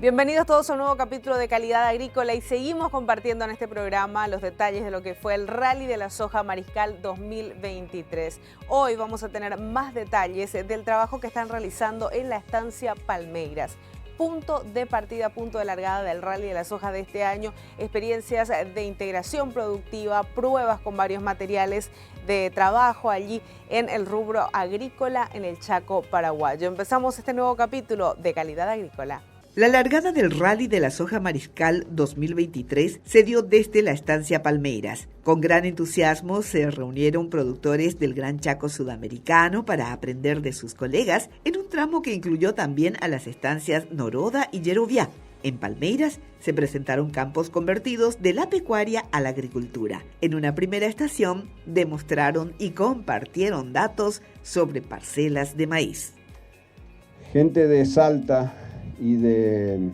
Bienvenidos todos a un nuevo capítulo de Calidad Agrícola y seguimos compartiendo en este programa los detalles de lo que fue el Rally de la Soja Mariscal 2023. Hoy vamos a tener más detalles del trabajo que están realizando en la estancia Palmeiras. Punto de partida, punto de largada del Rally de la Soja de este año, experiencias de integración productiva, pruebas con varios materiales de trabajo allí en el rubro agrícola en el Chaco paraguayo. Empezamos este nuevo capítulo de Calidad Agrícola. La largada del Rally de la Soja Mariscal 2023 se dio desde la estancia Palmeiras. Con gran entusiasmo se reunieron productores del Gran Chaco Sudamericano para aprender de sus colegas en un tramo que incluyó también a las estancias Noroda y Yeroviá. En Palmeiras se presentaron campos convertidos de la pecuaria a la agricultura. En una primera estación demostraron y compartieron datos sobre parcelas de maíz. Gente de Salta y del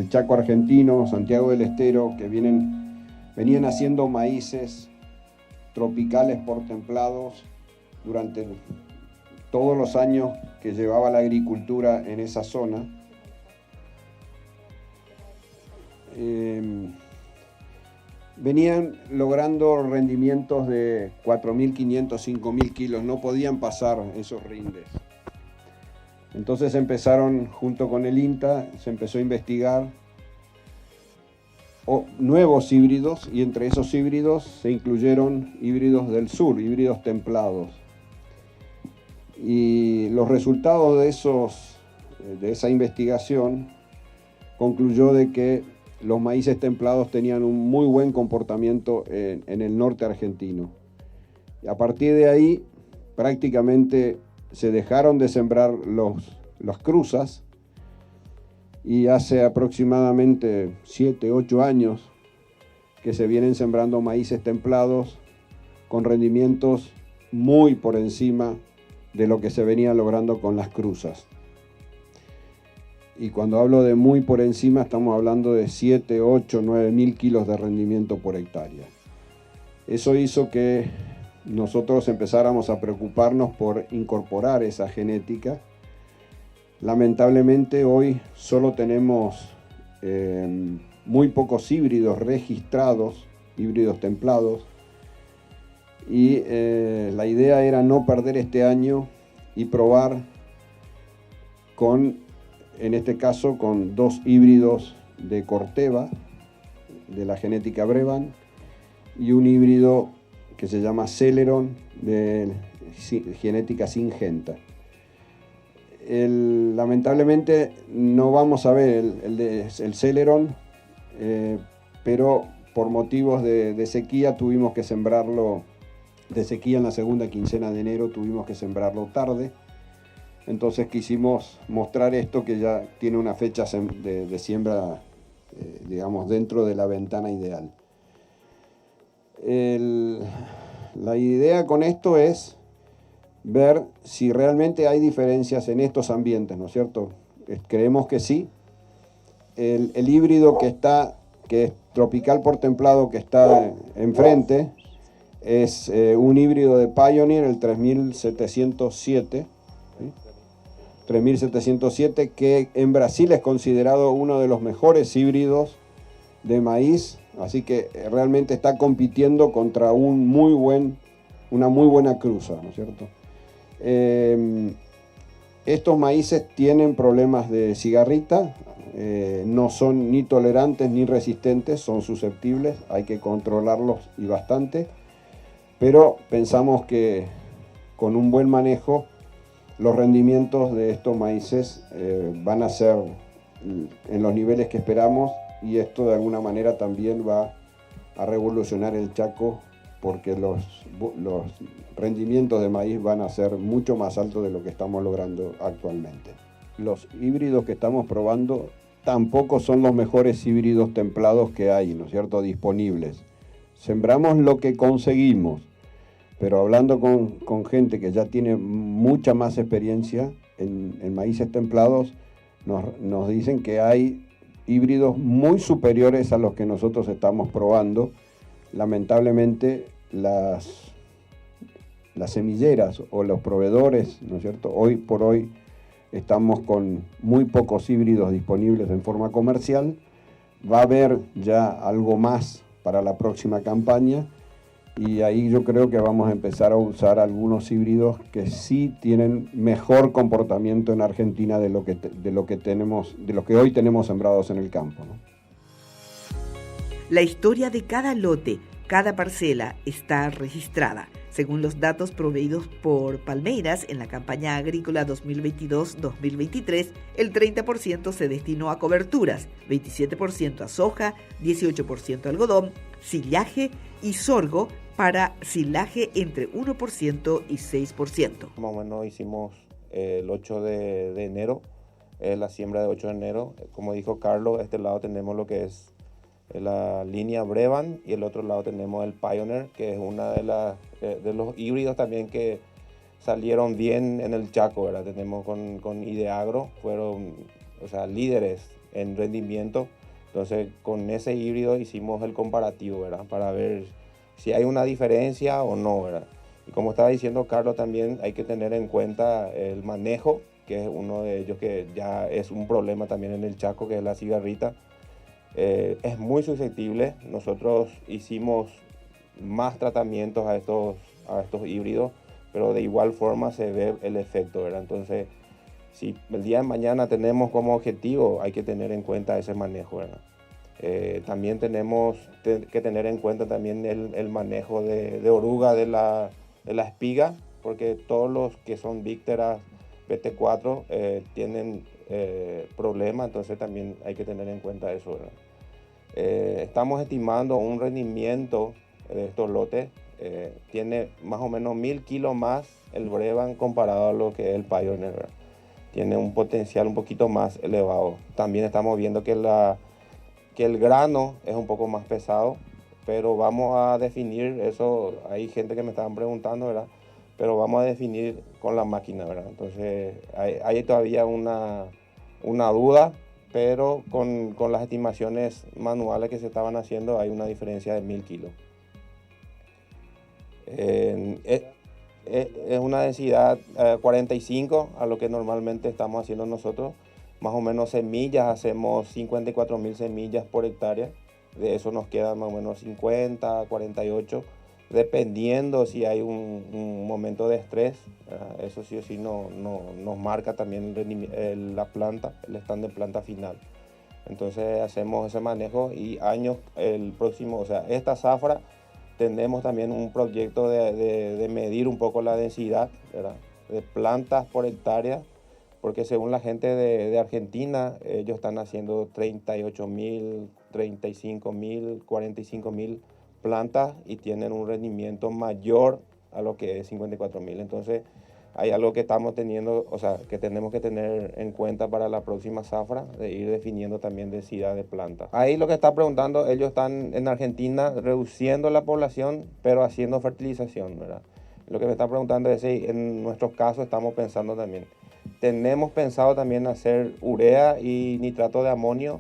Chaco argentino, Santiago del Estero, que venían haciendo maíces tropicales por templados durante todos los años que llevaba la agricultura en esa zona. Venían logrando rendimientos de 4.500, 5.000 kilos, no podían pasar esos rindes. Entonces empezaron, junto con el INTA, se empezó a investigar nuevos híbridos, y entre esos híbridos se incluyeron híbridos del sur, híbridos templados. Y los resultados de esa investigación concluyó de que los maíces templados tenían un muy buen comportamiento en el norte argentino. Y a partir de ahí, prácticamente se dejaron de sembrar las cruzas, y hace aproximadamente 7, 8 años que se vienen sembrando maíces templados con rendimientos muy por encima de lo que se venía logrando con las cruzas. Y cuando hablo de muy por encima, estamos hablando de 7, 8, 9 mil kilos de rendimiento por hectárea. Eso hizo que nosotros empezáramos a preocuparnos por incorporar esa genética. Lamentablemente hoy solo tenemos muy pocos híbridos registrados, híbridos templados, y la idea era no perder este año y probar en este caso, con 2 híbridos de Corteva, de la genética Brevan, y un híbrido que se llama Celeron, de genética Syngenta. Lamentablemente no vamos a ver el Celeron, pero por motivos de sequía tuvimos que sembrarlo, de sequía en la segunda quincena de enero tuvimos que sembrarlo tarde. Entonces quisimos mostrar esto, que ya tiene una fecha de siembra, digamos, dentro de la ventana ideal. La idea con esto es ver si realmente hay diferencias en estos ambientes, ¿no es cierto? Creemos que sí. El híbrido que es tropical por templado, que está enfrente, es un híbrido de Pioneer, el 3707, ¿sí? 3707, que en Brasil es considerado uno de los mejores híbridos de maíz, así que realmente está compitiendo contra una muy buena cruza, ¿no es cierto? Estos maíces tienen problemas de cigarrita, no son ni tolerantes ni resistentes, son susceptibles, hay que controlarlos y bastante, pero pensamos que con un buen manejo los rendimientos de estos maíces van a ser en los niveles que esperamos, y esto de alguna manera también va a revolucionar el Chaco, porque los rendimientos de maíz van a ser mucho más altos de lo que estamos logrando actualmente. Los híbridos que estamos probando tampoco son los mejores híbridos templados que hay, ¿no es cierto?, disponibles. Sembramos lo que conseguimos, pero hablando con gente que ya tiene mucha más experiencia en maíces templados, nos dicen que hay híbridos muy superiores a los que nosotros estamos probando. Lamentablemente las semilleras o los proveedores, ¿no es cierto?, hoy por hoy estamos con muy pocos híbridos disponibles en forma comercial. Va a haber ya algo más para la próxima campaña y ahí yo creo que vamos a empezar a usar algunos híbridos que sí tienen mejor comportamiento en Argentina de lo que hoy tenemos sembrados en el campo, ¿no? La historia de cada lote, cada parcela está registrada. Según los datos proveídos por Palmeiras en la campaña agrícola 2022-2023, el 30% se destinó a coberturas, 27% a soja, 18% a algodón, sillaje y sorgo para silaje entre 1% y 6%. Más o menos hicimos el 8 de enero, la siembra de 8 de enero. Como dijo Carlos, este lado tenemos lo que es la línea Brevan y el otro lado tenemos el Pioneer, que es una de los híbridos también que salieron bien en el Chaco, ¿verdad? Tenemos con Ideagro, fueron, o sea, líderes en rendimiento. Entonces con ese híbrido hicimos el comparativo, ¿verdad? Para ver si hay una diferencia o no, ¿verdad? Y como estaba diciendo Carlos, también hay que tener en cuenta el manejo, que es uno de ellos que ya es un problema también en el Chaco, que es la cigarrita. Es muy susceptible. Nosotros hicimos más tratamientos a estos híbridos, pero de igual forma se ve el efecto, ¿verdad? Entonces, si el día de mañana tenemos como objetivo, hay que tener en cuenta ese manejo, ¿verdad? También tenemos que tener en cuenta también el manejo de oruga de la espiga, porque todos los que son vícteras BT4 tienen problemas, entonces también hay que tener en cuenta eso, ¿verdad? Estamos estimando un rendimiento de estos lotes, tiene más o menos 1000 kilos más el Brevan comparado a lo que es el Pioneer, ¿verdad? Tiene un potencial un poquito más elevado. También estamos viendo que el grano es un poco más pesado, pero vamos a definir eso. Hay gente que me estaban preguntando, ¿verdad? Pero vamos a definir con la máquina, ¿verdad? Entonces hay todavía una duda, pero con las estimaciones manuales que se estaban haciendo hay una diferencia de 1000 kilos. Es una densidad 45 a lo que normalmente estamos haciendo nosotros. Más o menos semillas, hacemos 54.000 semillas por hectárea. De eso nos quedan más o menos 50, 48, dependiendo si hay un momento de estrés. Eso sí o sí nos marca también la planta, el stand de planta final. Entonces hacemos ese manejo y el próximo, o sea, esta zafra, tenemos también un proyecto de medir un poco la densidad, ¿verdad?, de plantas por hectárea, porque según la gente de Argentina, ellos están haciendo 38.000, 35.000, 45.000 plantas y tienen un rendimiento mayor a lo que es 54.000. Entonces hay algo que estamos teniendo, o sea, que tenemos que tener en cuenta para la próxima zafra, de ir definiendo también densidad de planta. Ahí lo que está preguntando, ellos están en Argentina reduciendo la población, pero haciendo fertilización, ¿verdad? Lo que me está preguntando es si en nuestros casos estamos pensando también. Tenemos pensado también hacer urea y nitrato de amonio,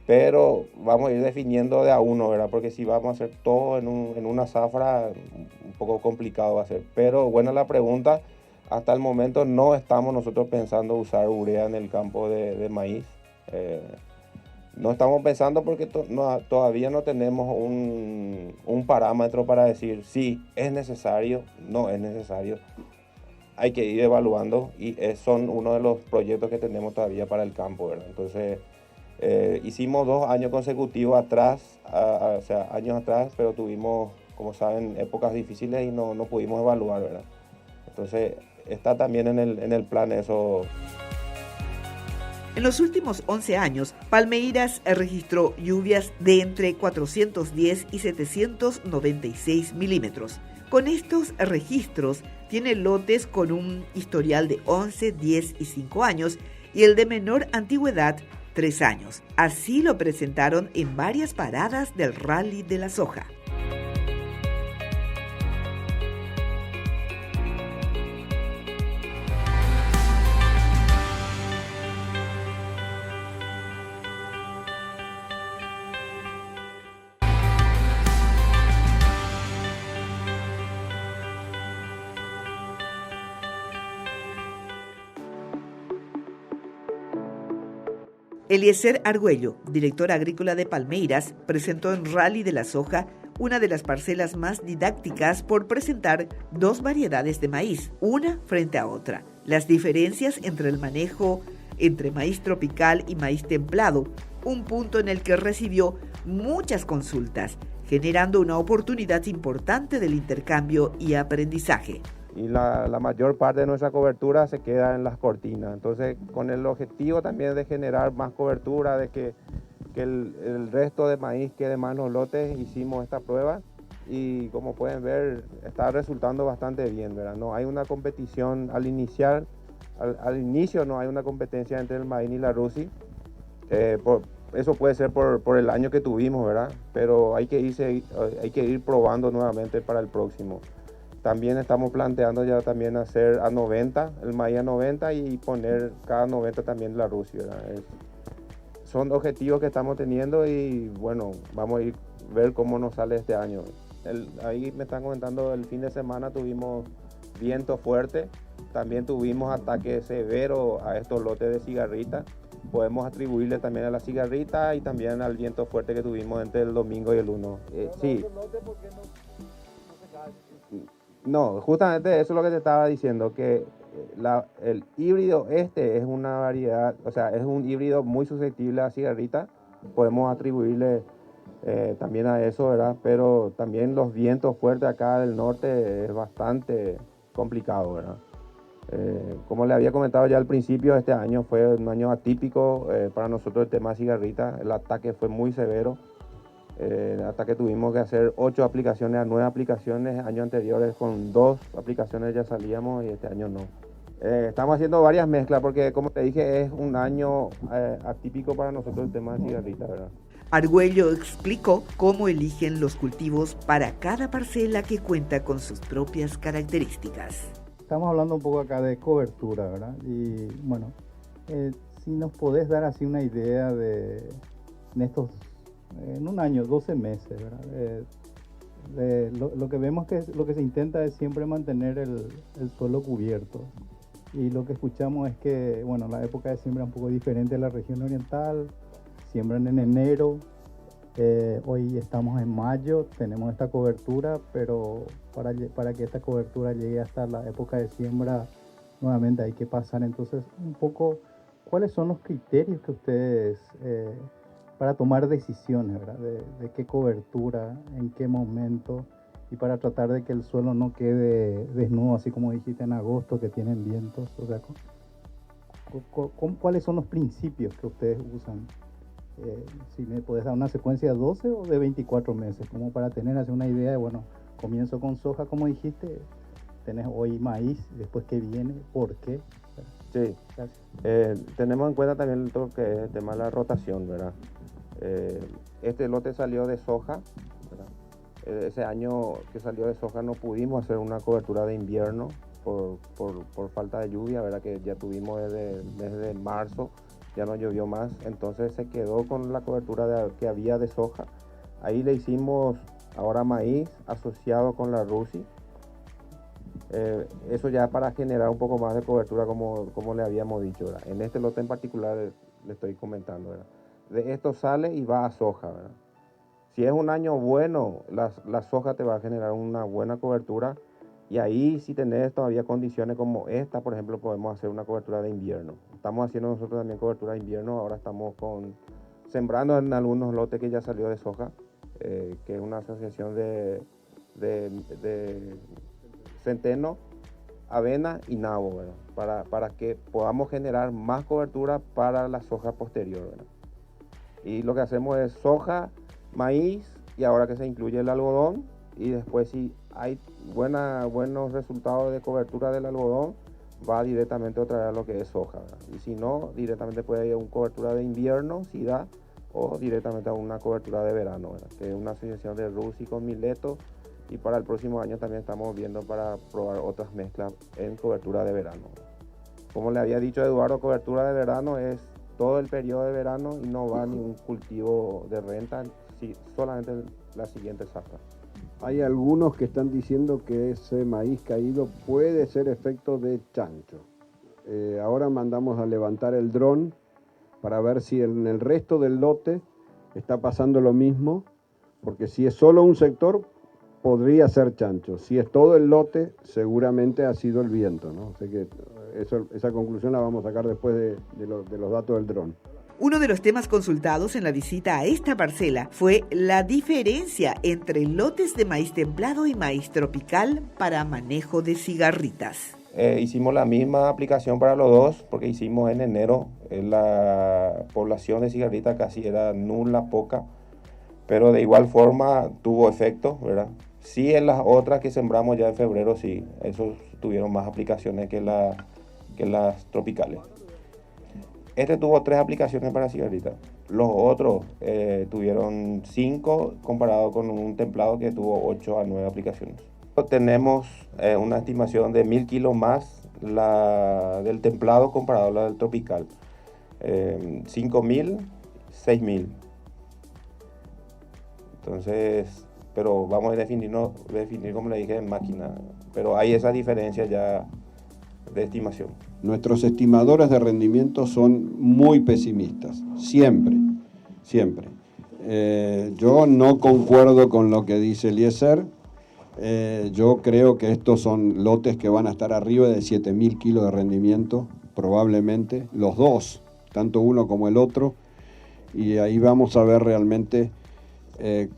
pero vamos a ir definiendo de a uno, ¿verdad? Porque si vamos a hacer todo en una zafra, un poco complicado va a ser. Pero buena la pregunta. Hasta el momento no estamos nosotros pensando usar urea en el campo de maíz. No estamos pensando porque todavía no tenemos un parámetro para decir si es necesario, no es necesario. Hay que ir evaluando y son uno de los proyectos que tenemos todavía para el campo, ¿verdad? Entonces, hicimos 2 años consecutivos atrás, o sea, años atrás, pero tuvimos, como saben, épocas difíciles y no pudimos evaluar, ¿verdad? Entonces, está también en el plan eso. En los últimos 11 años, Palmeiras registró lluvias de entre 410 y 796 milímetros. Con estos registros, tiene lotes con un historial de 11, 10 y 5 años y el de menor antigüedad, 3 años. Así lo presentaron en varias paradas del Rally de la Soja. Eliezer Argüello, director agrícola de Palmeiras, presentó en Rally de la Soja una de las parcelas más didácticas por presentar dos variedades de maíz, una frente a otra. Las diferencias entre el manejo entre maíz tropical y maíz templado, un punto en el que recibió muchas consultas, generando una oportunidad importante del intercambio y aprendizaje. Y la mayor parte de nuestra cobertura se queda en las cortinas. Entonces, con el objetivo también de generar más cobertura, de que el resto de maíz quede más en los lotes, hicimos esta prueba y como pueden ver, está resultando bastante bien, ¿verdad? No hay una competición al inicio no hay una competencia entre el maíz y la Rusi. Eso puede ser por el año que tuvimos, ¿verdad? Pero hay que ir probando nuevamente para el próximo. También estamos planteando ya también hacer a 90, el maíz a 90 y poner cada 90 también la Rusi, ¿verdad? Son objetivos que estamos teniendo y bueno, vamos a ir ver cómo nos sale este año. Ahí me están comentando, el fin de semana tuvimos viento fuerte, también tuvimos ataque severo a estos lotes de cigarrita. Podemos atribuirle también a la cigarrita y también al viento fuerte que tuvimos entre el domingo y el 1. Sí. No, justamente eso es lo que te estaba diciendo, que el híbrido es una variedad, o sea, es un híbrido muy susceptible a cigarrita. Podemos atribuirle también a eso, ¿verdad? Pero también los vientos fuertes acá del norte es bastante complicado, ¿verdad? Como le había comentado ya al principio, este año fue un año atípico para nosotros el tema de cigarrita. El ataque fue muy severo. Hasta que tuvimos que hacer 8 aplicaciones a 9 aplicaciones. Años anteriores con 2 aplicaciones ya salíamos y este año no. Estamos haciendo varias mezclas porque, como te dije, es un año atípico para nosotros el tema de cigarrita, ¿verdad? Argüello explicó cómo eligen los cultivos para cada parcela que cuenta con sus propias características. Estamos hablando un poco acá de cobertura, ¿verdad? Y bueno, si nos podés dar así una idea en un año, 12 meses, ¿verdad? Lo que vemos que lo que se intenta es siempre mantener el suelo cubierto. Y lo que escuchamos es que, bueno, la época de siembra es un poco diferente en la región oriental, siembran en enero. Hoy estamos en mayo, tenemos esta cobertura, pero para que esta cobertura llegue hasta la época de siembra, nuevamente hay que pasar. Entonces, un poco, ¿cuáles son los criterios que ustedes, para tomar decisiones, ¿verdad? De qué cobertura, en qué momento, y para tratar de que el suelo no quede desnudo, así como dijiste en agosto, que tienen vientos? O sea, ¿cuáles son los principios que ustedes usan? Si me puedes dar una secuencia de 12 o de 24 meses, como para tener así una idea de, bueno, comienzo con soja, como dijiste, tenés hoy maíz, después qué viene, por qué. Sí, tenemos en cuenta también todo lo que es el tema de la rotación, ¿verdad? Este lote salió de soja, ¿verdad? Ese año que salió de soja no pudimos hacer una cobertura de invierno por falta de lluvia, ¿verdad? Que ya tuvimos desde marzo. Ya no llovió más, entonces se quedó con la cobertura que había de soja. Ahí le hicimos ahora maíz asociado con la Rusi. Eso ya para generar un poco más de cobertura, como le habíamos dicho, ¿verdad? En este lote en particular le estoy comentando, ¿verdad? De esto sale y va a soja, ¿verdad? Si es un año bueno, la soja te va a generar una buena cobertura. Y ahí, si tenés todavía condiciones como esta, por ejemplo, podemos hacer una cobertura de invierno. Estamos haciendo nosotros también cobertura de invierno. Ahora estamos sembrando en algunos lotes que ya salió de soja, que es una asociación de centeno, avena y nabo, ¿verdad? Para que podamos generar más cobertura para la soja posterior, ¿verdad? Y lo que hacemos es soja, maíz, y ahora que se incluye el algodón, y después si hay buenos resultados de cobertura del algodón, va directamente otra vez a lo que es soja, ¿verdad? Y si no, directamente puede ir a una cobertura de invierno, si da, o directamente a una cobertura de verano, ¿verdad? Que es una asociación de Rusi con Mileto, y para el próximo año también estamos viendo para probar otras mezclas en cobertura de verano. Como le había dicho Eduardo, cobertura de verano es todo el periodo de verano y no va ningún cultivo de renta, solamente la siguiente zafra. Hay algunos que están diciendo que ese maíz caído puede ser efecto de chancho. Ahora mandamos a levantar el dron para ver si en el resto del lote está pasando lo mismo, porque si es solo un sector, podría ser chancho. Si es todo el lote, seguramente ha sido el viento, ¿no? Así que esa conclusión la vamos a sacar después de los datos del dron. Uno de los temas consultados en la visita a esta parcela fue la diferencia entre lotes de maíz templado y maíz tropical para manejo de cigarritas. Hicimos la misma aplicación para los dos, porque hicimos en enero. La población de cigarrita casi era nula, poca, pero de igual forma tuvo efecto, ¿verdad? Sí, en las otras que sembramos ya en febrero, sí, esos tuvieron más aplicaciones que las tropicales. Este tuvo 3 aplicaciones para cigarrita. Los otros tuvieron 5 comparado con un templado que tuvo 8 a 9 aplicaciones. Tenemos una estimación de 1000 kilos más la del templado comparado a la del tropical. 5000, 6000. Entonces, pero vamos a definir como le dije en máquina. Pero hay esa diferencia ya de estimación. Nuestros estimadores de rendimiento son muy pesimistas, siempre. Yo no concuerdo con lo que dice Eliezer. Yo creo que estos son lotes que van a estar arriba de 7000 kilos de rendimiento, probablemente, los dos, tanto uno como el otro, y ahí vamos a ver realmente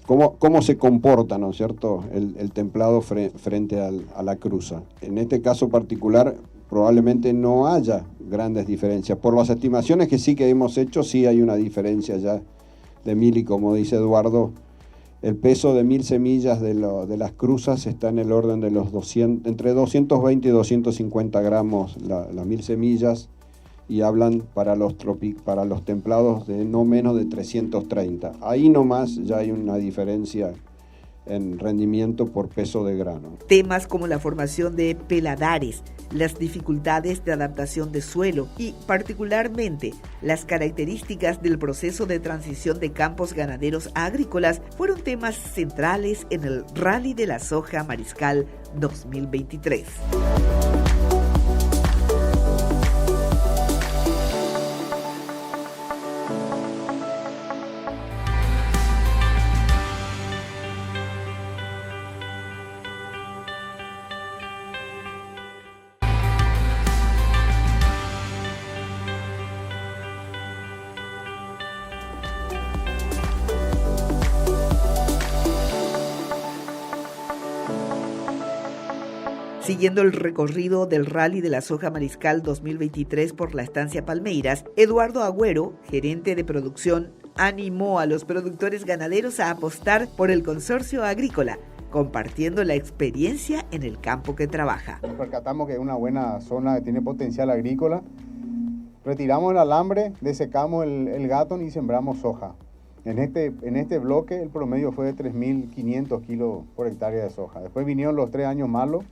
cómo se comporta, ¿no es cierto?, el templado frente a la cruza. En este caso particular, probablemente no haya grandes diferencias. Por las estimaciones que sí que hemos hecho, sí hay una diferencia ya de 1000, y como dice Eduardo, el peso de 1000 semillas de las cruzas está en el orden de los 200, entre 220 y 250 gramos las 1000 semillas, y hablan para los templados de no menos de 330. Ahí nomás ya hay una diferencia en rendimiento por peso de grano. Temas como la formación de peladares, las dificultades de adaptación de suelo y particularmente las características del proceso de transición de campos ganaderos a agrícolas fueron temas centrales en el Rally de la Soja Mariscal 2023. Siguiendo el recorrido del Rally de la Soja Mariscal 2023 por la estancia Palmeiras, Eduardo Agüero, gerente de producción, animó a los productores ganaderos a apostar por el consorcio agrícola, compartiendo la experiencia en el campo que trabaja. Nos percatamos que es una buena zona que tiene potencial agrícola. Retiramos el alambre, desecamos el gatón y sembramos soja. En este bloque el promedio fue de 3.500 kilos por hectárea de soja. Después vinieron los 3 años malos,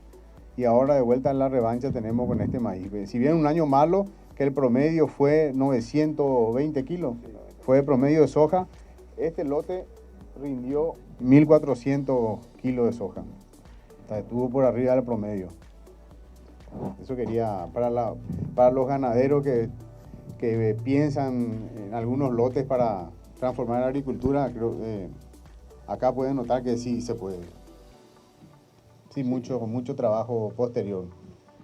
y ahora de vuelta en la revancha tenemos con este maíz. Si bien un año malo, que el promedio fue 920 kilos, fue el promedio de soja, este lote rindió 1.400 kilos de soja. O sea, estuvo por arriba del promedio. Eso quería, para los ganaderos que piensan en algunos lotes para transformar la agricultura, creo que acá pueden notar que sí se puede. Sí, mucho trabajo posterior.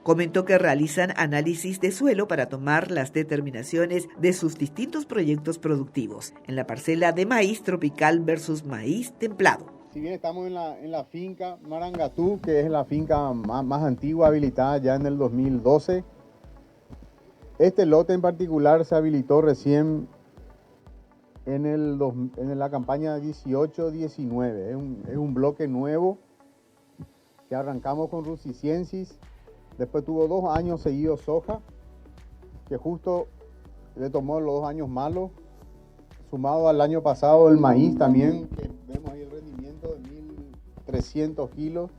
Comentó que realizan análisis de suelo para tomar las determinaciones de sus distintos proyectos productivos en la parcela de maíz tropical versus maíz templado. Si bien estamos en la finca Marangatú, que es la finca más antigua, habilitada ya en el 2012, este lote en particular se habilitó recién en la campaña 18-19. Es un bloque nuevo que arrancamos con Rusiciensis, después tuvo 2 años seguidos soja, que justo le tomó los 2 años malos, sumado al año pasado el maíz también, que vemos ahí el rendimiento de 1.300 kilos,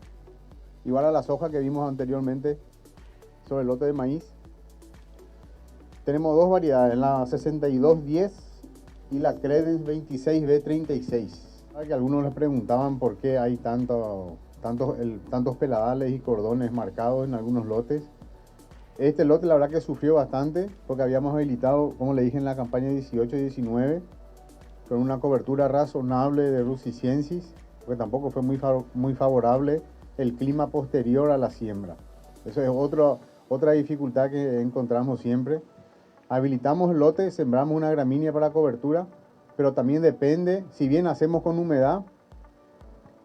igual a la soja que vimos anteriormente sobre el lote de maíz. Tenemos 2 variedades, la 6210 y la Credence 26B36. Que algunos les preguntaban por qué hay tantos peladales y cordones marcados en algunos lotes. Este lote la verdad que sufrió bastante porque habíamos habilitado, como le dije, en la campaña 18 y 19, con una cobertura razonable de Rusicensis, porque tampoco fue muy favorable el clima posterior a la siembra. Eso es otra dificultad que encontramos siempre. Habilitamos el lote, sembramos una gramínea para cobertura, pero también depende, si bien hacemos con humedad,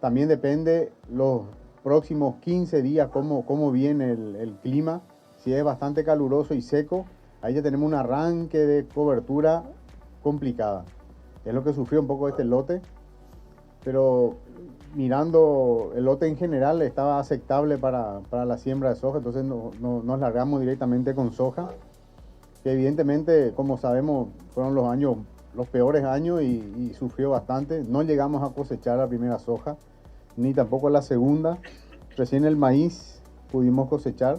también depende los próximos 15 días cómo viene el clima. Si es bastante caluroso y seco, ahí ya tenemos un arranque de cobertura complicada. Es lo que sufrió un poco este lote, pero mirando el lote en general estaba aceptable para la siembra de soja, entonces nos largamos directamente con soja, que evidentemente, como sabemos, fueron los peores años y sufrió bastante. No llegamos a cosechar la primera soja, ni tampoco la segunda. Recién el maíz pudimos cosechar,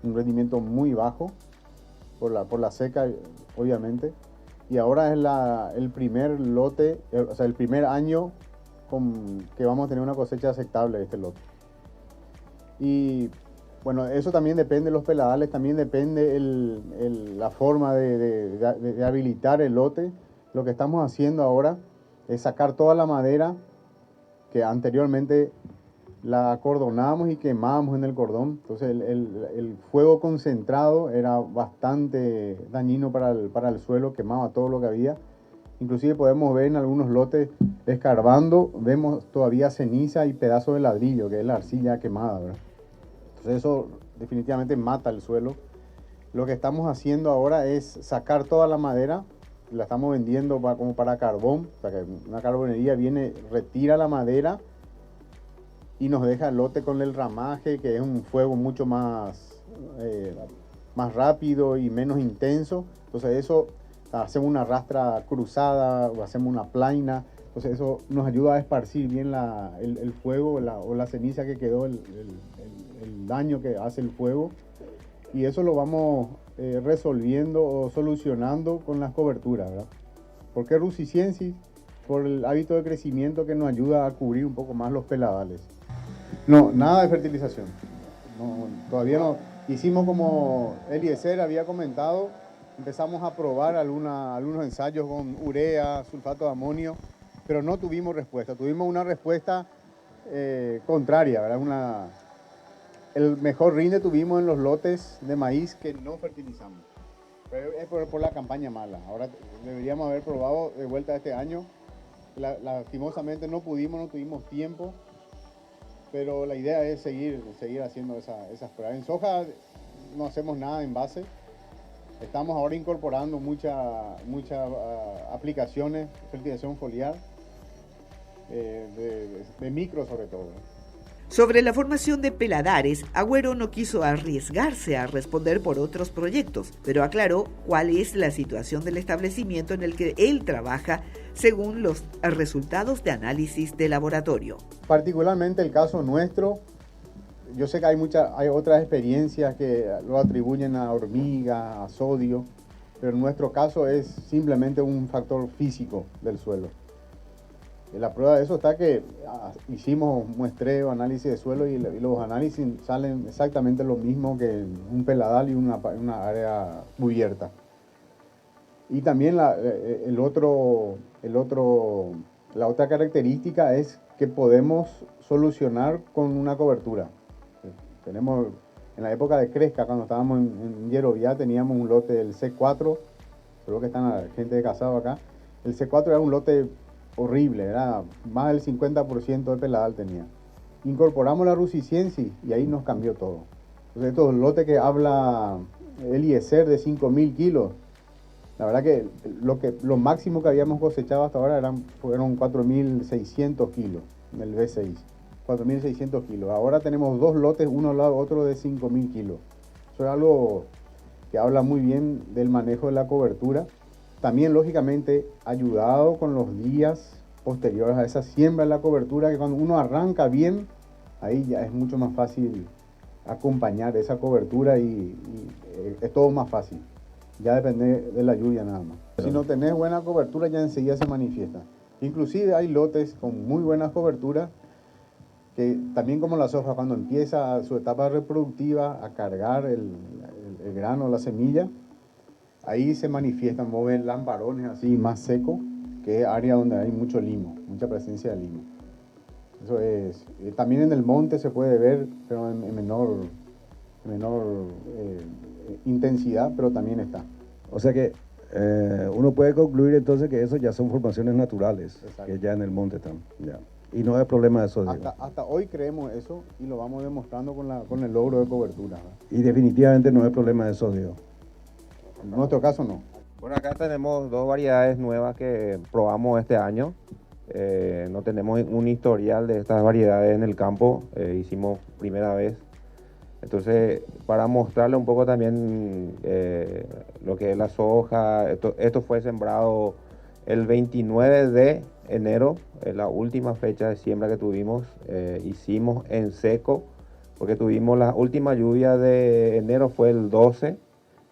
un rendimiento muy bajo por la seca, obviamente. Y ahora es el primer lote, o sea, el primer año que vamos a tener una cosecha aceptable de este lote. Y bueno, eso también depende de los peladales, también depende la forma de habilitar el lote. Lo que estamos haciendo ahora es sacar toda la madera que anteriormente la acordonábamos y quemábamos en el cordón. Entonces el fuego concentrado era bastante dañino para el suelo, quemaba todo lo que había. Inclusive podemos ver en algunos lotes, escarbando, vemos todavía ceniza y pedazos de ladrillo, que es la arcilla quemada, ¿verdad? Entonces eso definitivamente mata el suelo. Lo que estamos haciendo ahora es sacar toda la madera, la estamos vendiendo como para carbón. O sea que una carbonería viene, retira la madera y nos deja el lote con el ramaje, que es un fuego mucho más rápido y menos intenso. Entonces eso, hacemos una rastra cruzada o hacemos una plaina. Entonces eso nos ayuda a esparcir bien el fuego o la ceniza que quedó, el daño que hace el fuego. Y eso lo vamos resolviendo o solucionando con las coberturas, ¿verdad? ¿Por qué Rusicensis? Por el hábito de crecimiento que nos ayuda a cubrir un poco más los peladales. No, nada de fertilización. No, todavía no. Hicimos como Eliezer había comentado, empezamos a probar algunos ensayos con urea, sulfato de amonio, pero no tuvimos respuesta. Tuvimos una respuesta contraria, ¿verdad? El mejor rinde tuvimos en los lotes de maíz que no fertilizamos. Pero es por la campaña mala. Ahora deberíamos haber probado de vuelta este año. Lastimosamente no tuvimos tiempo. Pero la idea es seguir haciendo esas pruebas. En soja no hacemos nada en base. Estamos ahora incorporando muchas aplicaciones, fertilización foliar, de micro sobre todo. Sobre la formación de peladares, Agüero no quiso arriesgarse a responder por otros proyectos, pero aclaró cuál es la situación del establecimiento en el que él trabaja según los resultados de análisis de laboratorio. Particularmente el caso nuestro, yo sé que hay otras experiencias que lo atribuyen a hormiga, a sodio, pero en nuestro caso es simplemente un factor físico del suelo. La prueba de eso está que hicimos muestreo, análisis de suelo y los análisis salen exactamente lo mismo que un peladal y una área cubierta. Y también la otra característica es que podemos solucionar con una cobertura. Tenemos, en la época de Cresca, cuando estábamos en Yeroviá, teníamos un lote del C4, creo que están la gente de Casado acá. El C4 era un lote horrible, era más del 50% de peladal tenía. Incorporamos la Rusicensis y ahí nos cambió todo. Entonces estos lotes que habla Eliezer de 5.000 kilos, la verdad que lo máximo que habíamos cosechado hasta ahora fueron 4.600 kilos en el B6, 4.600 kilos. Ahora tenemos dos lotes, uno al lado otro de 5.000 kilos. Eso es algo que habla muy bien del manejo de la cobertura. También, lógicamente, ayudado con los días posteriores a esa siembra en la cobertura, que cuando uno arranca bien, ahí ya es mucho más fácil acompañar esa cobertura y es todo más fácil. Ya depende de la lluvia nada más. Si no tenés buena cobertura, ya enseguida se manifiesta. Inclusive hay lotes con muy buenas coberturas, que también como la soja, cuando empieza su etapa reproductiva a cargar el grano, la semilla, ahí se manifiestan, vos ves lamparones así más secos, que es área donde hay mucho limo, mucha presencia de limo. Eso es. También en el monte se puede ver, pero en menor intensidad, pero también está. O sea que uno puede concluir entonces que eso ya son formaciones naturales, Exacto. que ya en el monte están. Ya. Y no es problema de eso. Hasta hoy creemos eso y lo vamos demostrando con el logro de cobertura, ¿verdad? Y definitivamente no es problema de sodio. En nuestro caso no. Bueno, acá tenemos dos variedades nuevas que probamos este año. No tenemos un historial de estas variedades en el campo, hicimos primera vez. Entonces, para mostrarle un poco también lo que es la soja, esto fue sembrado el 29 de enero, la última fecha de siembra que tuvimos. Hicimos en seco, porque tuvimos la última lluvia de enero fue el 12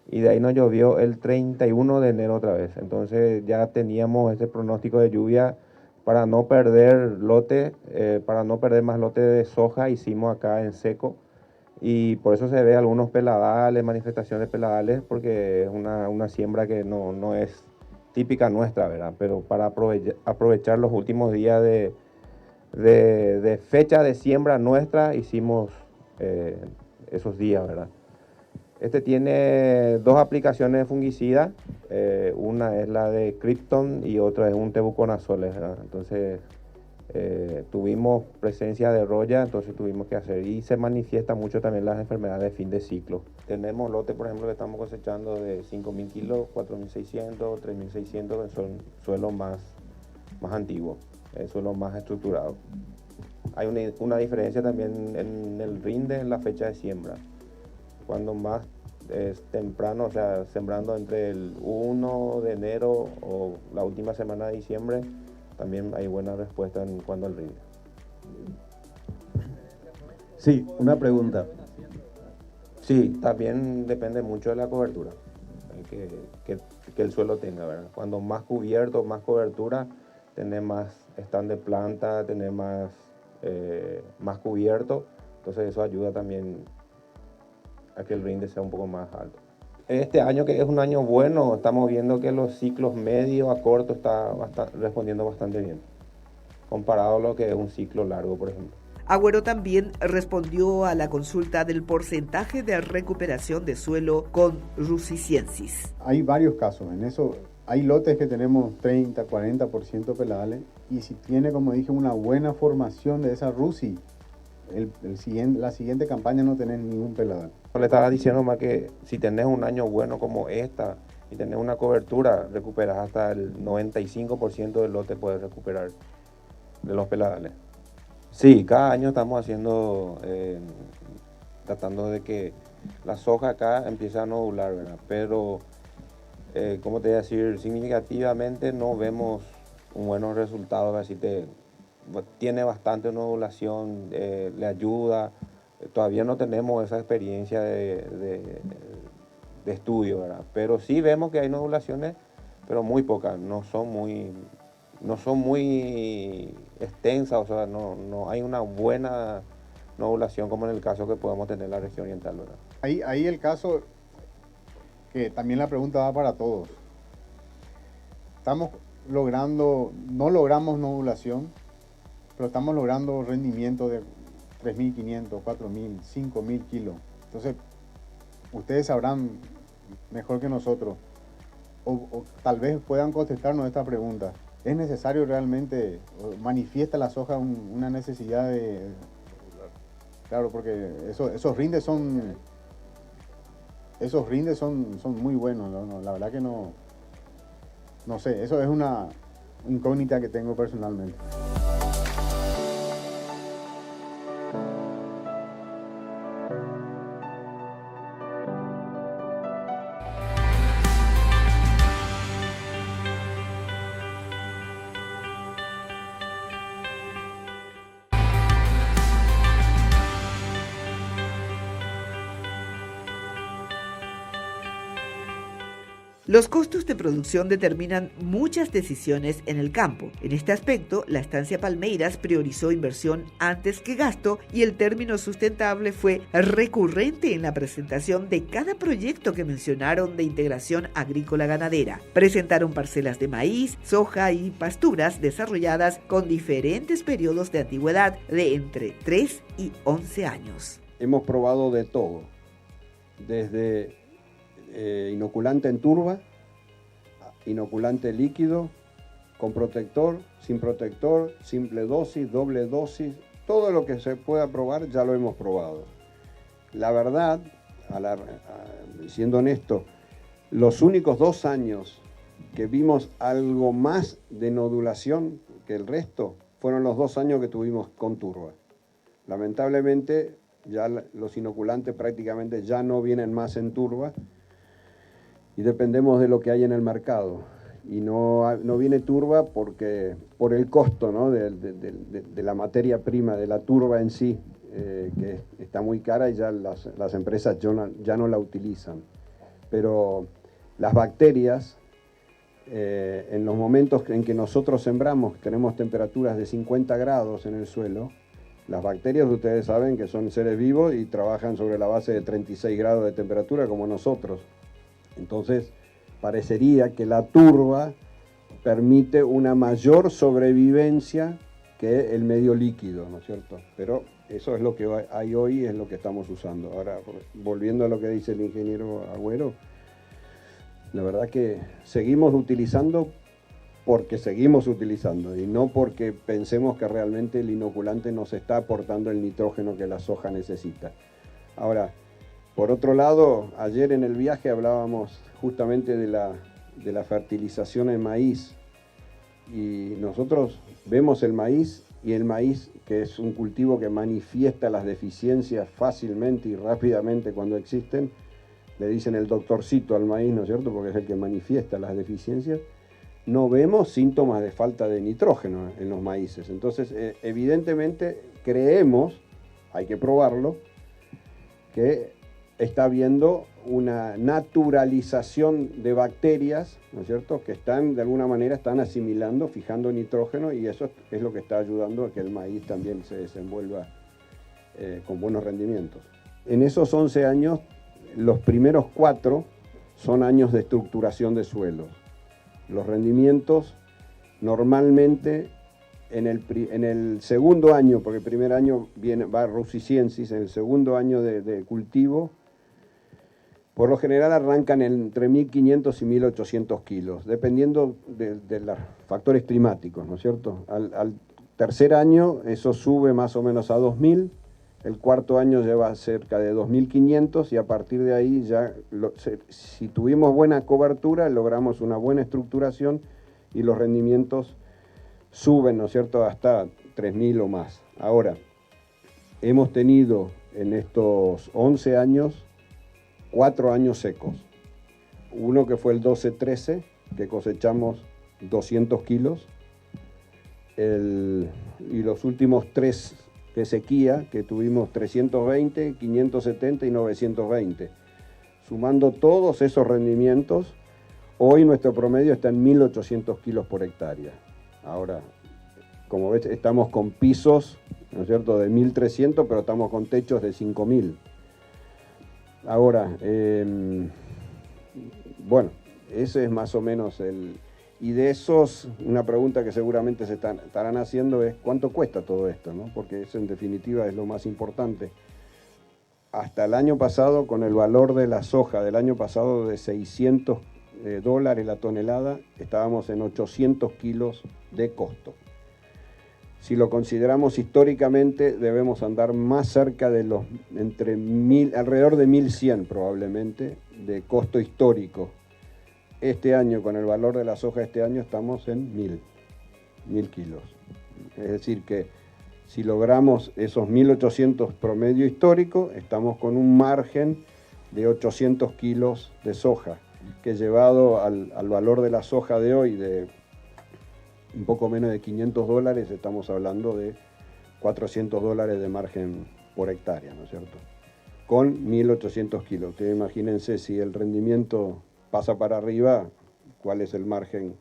y de ahí nos llovió el 31 de enero otra vez. Entonces ya teníamos ese pronóstico de lluvia para no perder lote, para no perder más lote de soja, hicimos acá en seco. Y por eso se ve algunos peladales, manifestaciones peladales, porque es una siembra que no es típica nuestra, ¿verdad? Pero para aprovechar los últimos días de fecha de siembra nuestra, hicimos esos días, ¿verdad? Este tiene dos aplicaciones de fungicida, una es la de Krypton y otra es un tebuconazole, ¿verdad? Entonces tuvimos presencia de roya, entonces tuvimos que hacer, y se manifiesta mucho también las enfermedades de fin de ciclo. Tenemos lotes, por ejemplo, que estamos cosechando de 5.000 kilos, 4.600, 3.600, que son suelos más antiguos, suelos más estructurados. Hay una diferencia también en el rinde en la fecha de siembra. Cuando más temprano, o sea, sembrando entre el 1 de enero o la última semana de diciembre, también hay buena respuesta en cuanto al rinde. Sí, una pregunta. Sí, también depende mucho de la cobertura que el suelo tenga, ¿verdad? Cuando más cubierto, más cobertura, tener más stand de planta, tener más cubierto, entonces eso ayuda también a que el rinde sea un poco más alto. Este año, que es un año bueno, estamos viendo que los ciclos medios a corto está respondiendo bastante bien, comparado a lo que es un ciclo largo, por ejemplo. Agüero también respondió a la consulta del porcentaje de recuperación de suelo con Rusiciensis. Hay varios casos, en eso hay lotes que tenemos 30, 40% peladales, y si tiene, como dije, una buena formación de esa Rusi, la siguiente campaña no tenés ningún peladal. Le estaba diciendo más que si tenés un año bueno como esta y tenés una cobertura, recuperas hasta el 95% del lote, puedes recuperar de los peladales. Sí, cada año estamos haciendo, tratando de que la soja acá empiece a nodular, ¿verdad? Pero, ¿cómo te voy a decir? Significativamente no vemos un buen resultado, así tiene bastante nodulación, le ayuda. Todavía no tenemos esa experiencia de estudio, ¿verdad? Pero sí vemos que hay nodulaciones, pero muy pocas, no son muy extensas, o sea, no hay una buena nodulación como en el caso que podemos tener en la región oriental, ¿verdad? Ahí el caso, que también la pregunta va para todos. No logramos nodulación, pero estamos logrando rendimiento de 3.500, 4.000, 5.000 kilos. Entonces, ustedes sabrán mejor que nosotros, o tal vez puedan contestarnos esta pregunta. ¿Es necesario realmente, manifiesta la soja una necesidad de... Claro, porque esos rindes son muy buenos, ¿no? La verdad que no sé, eso es una incógnita que tengo personalmente. Los costos de producción determinan muchas decisiones en el campo. En este aspecto, la estancia Palmeiras priorizó inversión antes que gasto y el término sustentable fue recurrente en la presentación de cada proyecto que mencionaron de integración agrícola-ganadera. Presentaron parcelas de maíz, soja y pasturas desarrolladas con diferentes periodos de antigüedad de entre 3 y 11 años. Hemos probado de todo, desde inoculante en turba, inoculante líquido, con protector, sin protector, simple dosis, doble dosis, todo lo que se pueda probar ya lo hemos probado. La verdad, siendo honesto, los únicos 2 años que vimos algo más de nodulación que el resto fueron los 2 años que tuvimos con turba. Lamentablemente ya los inoculantes prácticamente ya no vienen más en turba y dependemos de lo que hay en el mercado. Y no viene turba por el costo, ¿no? de la materia prima, de la turba en sí, que está muy cara y ya las empresas ya no la utilizan. Pero las bacterias, en los momentos en que nosotros sembramos, tenemos temperaturas de 50 grados en el suelo. Las bacterias, ustedes saben que son seres vivos y trabajan sobre la base de 36 grados de temperatura como nosotros. Entonces, parecería que la turba permite una mayor sobrevivencia que el medio líquido, ¿no es cierto? Pero eso es lo que hay hoy, es lo que estamos usando. Ahora, volviendo a lo que dice el ingeniero Agüero, la verdad que seguimos utilizando porque seguimos utilizando y no porque pensemos que realmente el inoculante nos está aportando el nitrógeno que la soja necesita. Ahora, por otro lado, ayer en el viaje hablábamos justamente de la fertilización en maíz y nosotros vemos el maíz y el maíz, que es un cultivo que manifiesta las deficiencias fácilmente y rápidamente cuando existen, le dicen el doctorcito al maíz, ¿no es cierto?, porque es el que manifiesta las deficiencias. No vemos síntomas de falta de nitrógeno en los maíces. Entonces, evidentemente creemos, hay que probarlo, que está habiendo una naturalización de bacterias, ¿no es cierto?, que de alguna manera están asimilando, fijando nitrógeno, y eso es lo que está ayudando a que el maíz también se desenvuelva con buenos rendimientos. En esos 11 años, los primeros 4 son años de estructuración de suelos. Los rendimientos normalmente en el segundo año, porque el primer año va Russiciensis, en el segundo año de cultivo, por lo general arrancan entre 1.500 y 1.800 kilos, dependiendo de los factores climáticos, ¿no es cierto? Al tercer año eso sube más o menos a 2.000, el cuarto año lleva cerca de 2.500 y a partir de ahí ya, si tuvimos buena cobertura, logramos una buena estructuración y los rendimientos suben, ¿no es cierto?, hasta 3.000 o más. Ahora, hemos tenido en estos 11 años 4 años secos. Uno que fue el 12-13, que cosechamos 200 kilos, y los últimos 3 de sequía, que tuvimos 320, 570 y 920. Sumando todos esos rendimientos, hoy nuestro promedio está en 1.800 kilos por hectárea. Ahora, como ves, estamos con pisos, ¿no es cierto?, de 1.300, pero estamos con techos de 5.000. Ahora, bueno, ese es más o menos el... Y de esos, una pregunta que seguramente se estarán haciendo es ¿cuánto cuesta todo esto?, ¿no? Porque eso en definitiva es lo más importante. Hasta el año pasado, con el valor de la soja del año pasado de $600 la tonelada, estábamos en 800 kilos de costo. Si lo consideramos históricamente, debemos andar más cerca de los alrededor de 1.100 probablemente, de costo histórico. Este año, con el valor de la soja este año, estamos en 1.000 kilos. Es decir que si logramos esos 1.800 promedio histórico, estamos con un margen de 800 kilos de soja, que llevado al valor de la soja de hoy, de un poco menos de $500, estamos hablando de $400 de margen por hectárea, ¿no es cierto?, con 1.800 kilos. Ustedes imagínense si el rendimiento pasa para arriba, cuál es el margen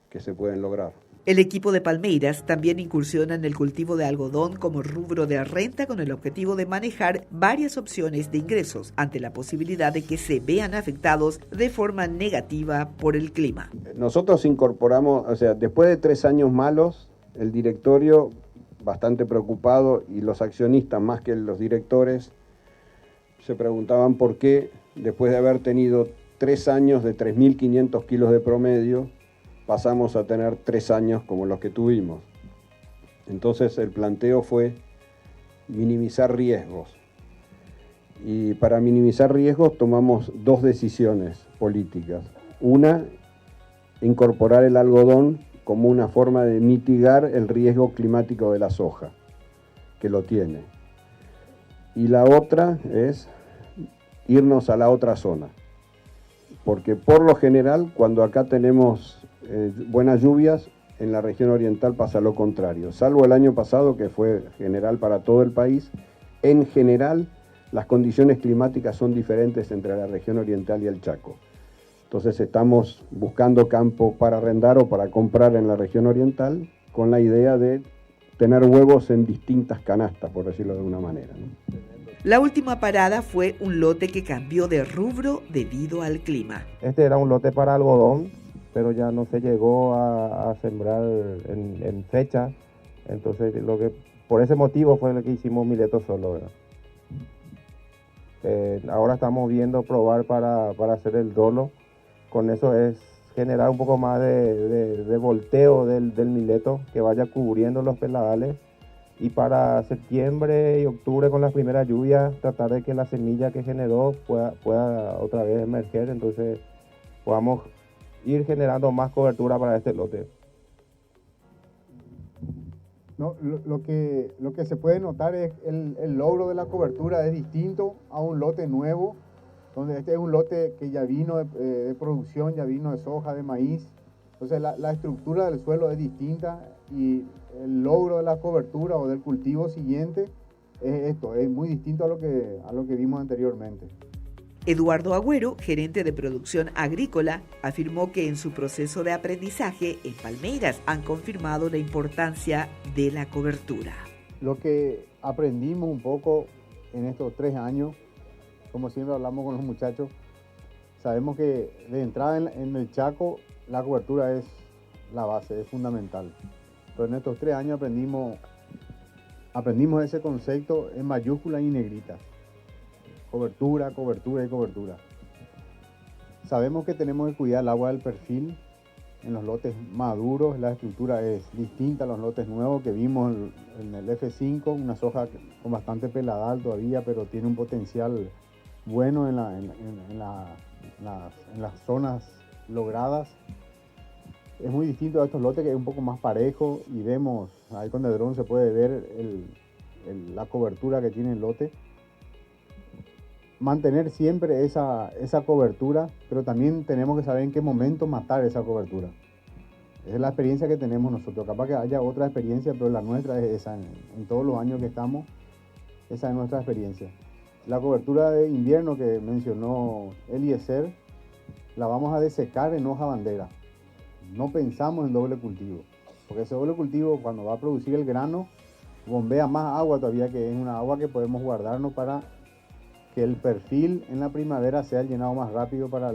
que se pueden lograr. El equipo de Palmeiras también incursiona en el cultivo de algodón como rubro de renta con el objetivo de manejar varias opciones de ingresos ante la posibilidad de que se vean afectados de forma negativa por el clima. Nosotros incorporamos, o sea, después de 3 años malos, el directorio bastante preocupado y los accionistas más que los directores se preguntaban por qué después de haber tenido 3 años de 3.500 kilos de promedio, pasamos a tener 3 años como los que tuvimos. Entonces el planteo fue minimizar riesgos. Y para minimizar riesgos tomamos 2 decisiones políticas. Una, incorporar el algodón como una forma de mitigar el riesgo climático de la soja, que lo tiene. Y la otra es irnos a la otra zona. Porque por lo general, cuando acá tenemos buenas lluvias, en la región oriental pasa lo contrario. Salvo el año pasado, que fue general para todo el país, en general las condiciones climáticas son diferentes entre la región oriental y el Chaco. Entonces estamos buscando campo para arrendar o para comprar en la región oriental con la idea de tener huevos en distintas canastas, por decirlo de alguna manera, ¿no? La última parada fue un lote que cambió de rubro debido al clima. Este era un lote para algodón, pero ya no se llegó a sembrar en fecha. Entonces, por ese motivo fue lo que hicimos Mileto solo, ¿verdad? Ahora estamos viendo probar para hacer el dolo. Con eso es generar un poco más de volteo del Mileto, que vaya cubriendo los peladales. Y para septiembre y octubre, con las primeras lluvias, tratar de que la semilla que generó pueda otra vez emerger. Entonces podamos ir generando más cobertura para este lote. No, lo que se puede notar es el logro de la cobertura es distinto a un lote nuevo, donde este es un lote que ya vino de producción, ya vino de soja, de maíz. Entonces la estructura del suelo es distinta y el logro de la cobertura o del cultivo siguiente es muy distinto a lo que vimos anteriormente. Eduardo Agüero, gerente de producción agrícola, afirmó que en su proceso de aprendizaje en Palmeiras han confirmado la importancia de la cobertura. Lo que aprendimos un poco en estos 3 años, como siempre hablamos con los muchachos, sabemos que de entrada en el Chaco la cobertura es la base, es fundamental. Pero en estos 3 años aprendimos ese concepto en mayúscula y negrita. Cobertura, cobertura y cobertura. Sabemos que tenemos que cuidar el agua del perfil. En los lotes maduros la estructura es distinta a los lotes nuevos que vimos en el F5, una soja con bastante peladal todavía, pero tiene un potencial bueno en las zonas logradas. Es muy distinto a estos lotes que es un poco más parejo y vemos, ahí con el dron se puede ver la cobertura que tiene el lote. Mantener siempre esa cobertura, pero también tenemos que saber en qué momento matar esa cobertura. Esa es la experiencia que tenemos nosotros. Capaz que haya otra experiencia, pero la nuestra es esa. En todos los años que estamos, esa es nuestra experiencia. La cobertura de invierno que mencionó Eliezer, la vamos a desecar en hoja bandera. No pensamos en doble cultivo, porque ese doble cultivo cuando va a producir el grano, bombea más agua todavía, que es una agua que podemos guardarnos para que el perfil en la primavera sea llenado más rápido para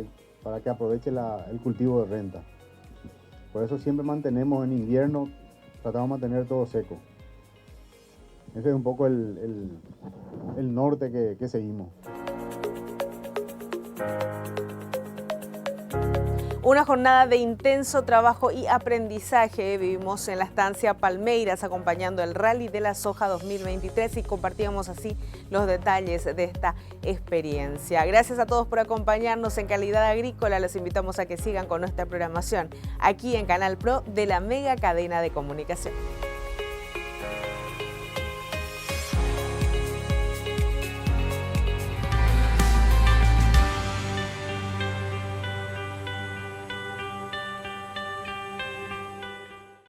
que aproveche el cultivo de renta. Por eso siempre mantenemos en invierno, tratamos de mantener todo seco. Ese es un poco el norte que seguimos. Una jornada de intenso trabajo y aprendizaje vivimos en la estancia Palmeiras acompañando el Rally de la Soja 2023 y compartíamos así los detalles de esta experiencia. Gracias a todos por acompañarnos en Calidad Agrícola. Los invitamos a que sigan con nuestra programación aquí en Canal Pro de la Mega Cadena de Comunicación.